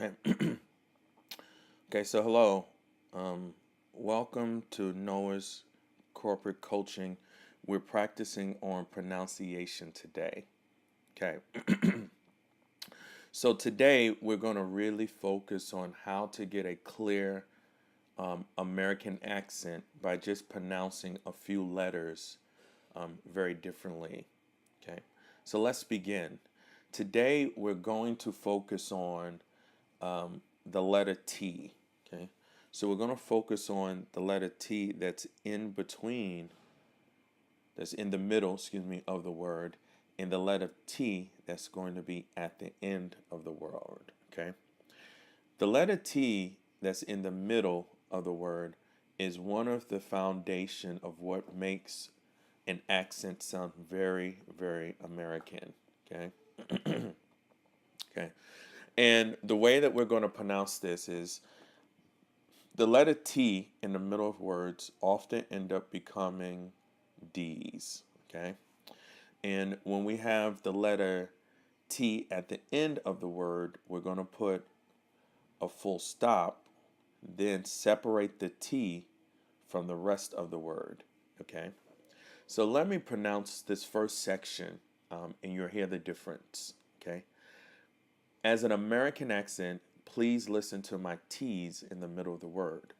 Okay. Okay, so hello. Um, Welcome to Noah's Corporate Coaching. We're practicing on pronunciation today. Okay. So today we're going to really focus on how to get a clear American accent by just pronouncing a few letters very differently. Okay. So let's begin. Today we're going to focus on the letter T. Okay. So we're going to focus on the letter T that's in between, that's in the middle, excuse me, of the word, and the letter T that's going to be at the end of the word. Okay. The letter T that's in the middle of the word is one of the foundation of what makes an accent sound very, very American. Okay. Okay. And the way that we're going to pronounce this is the letter T in the middle of words often end up becoming D's. Okay. And when we have the letter T at the end of the word, we're going to put a full stop, then separate the T from the rest of the word. Okay. So let me pronounce this first section, and you'll hear the difference. Okay. As an American accent, please listen to my T's in the middle of the word.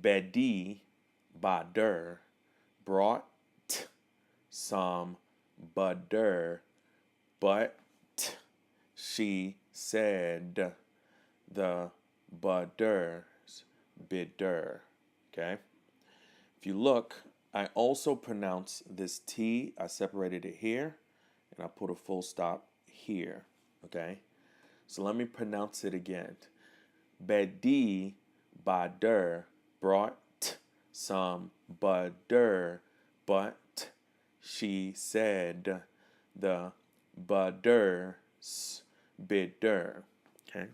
Bedi, bader, brought some butter, but she said the butter's bitter. Okay? If you look, I also pronounce this T. I separated it here, and I put a full stop here. Okay? So let me pronounce it again. Bedi bader brought some butter, but she said the butter's bitter. Okay.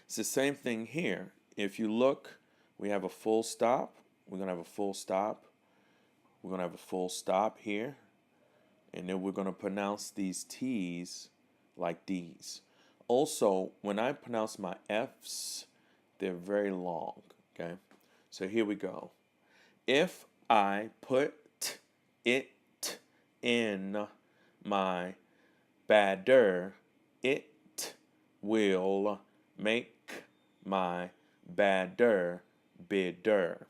It's the same thing here. If you look, we have a full stop. We're going to have a full stop. We're going to have a full stop here. And then we're going to pronounce these T's like D's. Also, when I pronounce my F's, they're very long. Okay. So here we go. If I put it in my batter, it will make my batter bitter.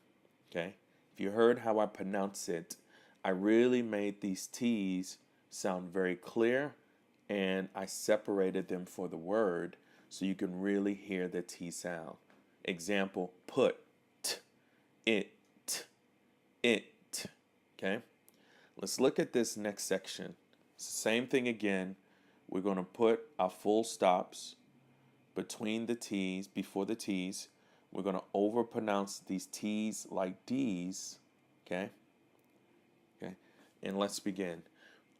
Okay? If you heard how I pronounce it, I really made these T's sound very clear and I separated them for the word so you can really hear the T sound. Example, put, it, it. Okay? Let's look at this next section. Same thing again. We're going to put our full stops between the T's, before the T's. We're going to overpronounce these T's like D's. Okay? Okay? And let's begin.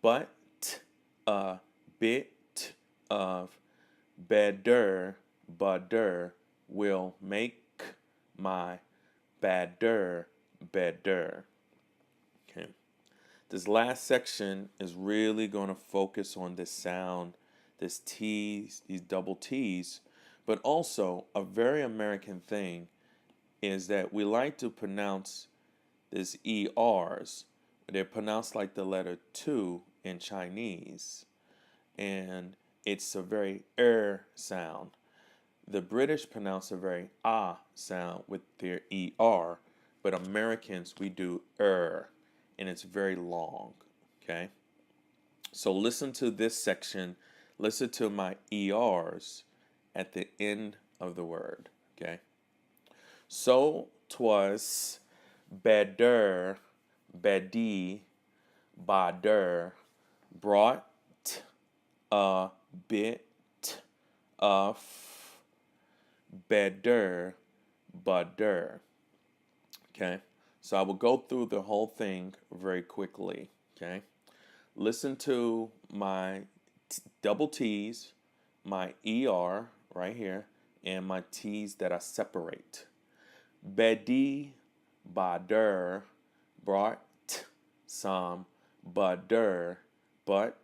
But a bit of better butter will make my batter better. Okay. This last section is really going to focus on this sound, this T's, these double T's, but also a very American thing is that we like to pronounce this ERs. They're pronounced like the letter two in Chinese, and it's a very sound. The British pronounce a very sound with their ER, but Americans, we do and it's very long. Okay? So listen to this section. Listen to my ERs at the end of the word. Okay? So 'twas better, bedi, bader, brought a bit of better butter. Okay? So I will go through the whole thing very quickly. Okay? Listen to my double T's, my ER right here, and my T's that I separate. Bedi bader brought some butter, but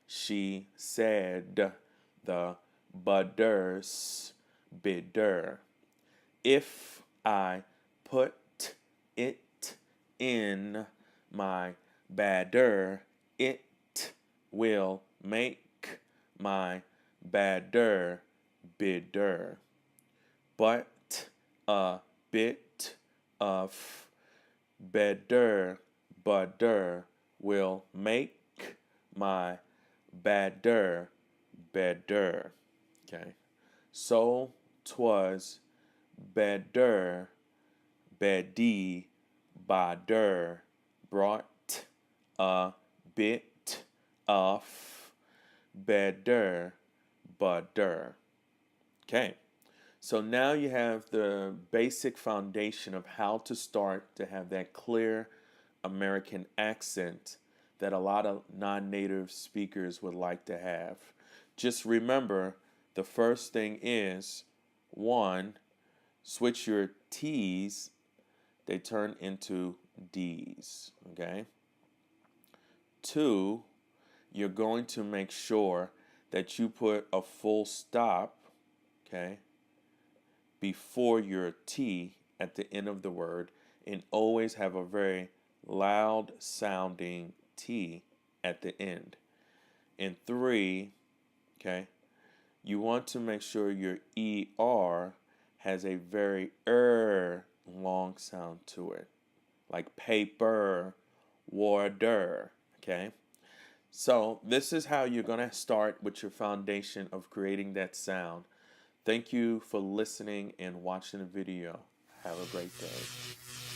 she said the butters, bitter. If I put it in my batter, it will make my batter bitter. But a bit of better butter will make my batter better. Okay. So 'twas better, Betty Bader brought a bit of better butter. Okay. So now you have the basic foundation of how to start to have that clear American accent that a lot of non-native speakers would like to have. Just remember, the first thing is, one, switch your T's, they turn into D's, okay? Two, you're going to make sure that you put a full stop, okay, before your T at the end of the word, and always have a very loud sounding T at the end. And three, okay, you want to make sure your ER has a very long sound to it, like paper, water, okay? So this is how you're going to start with your foundation of creating that sound. Thank you for listening and watching the video. Have a great day.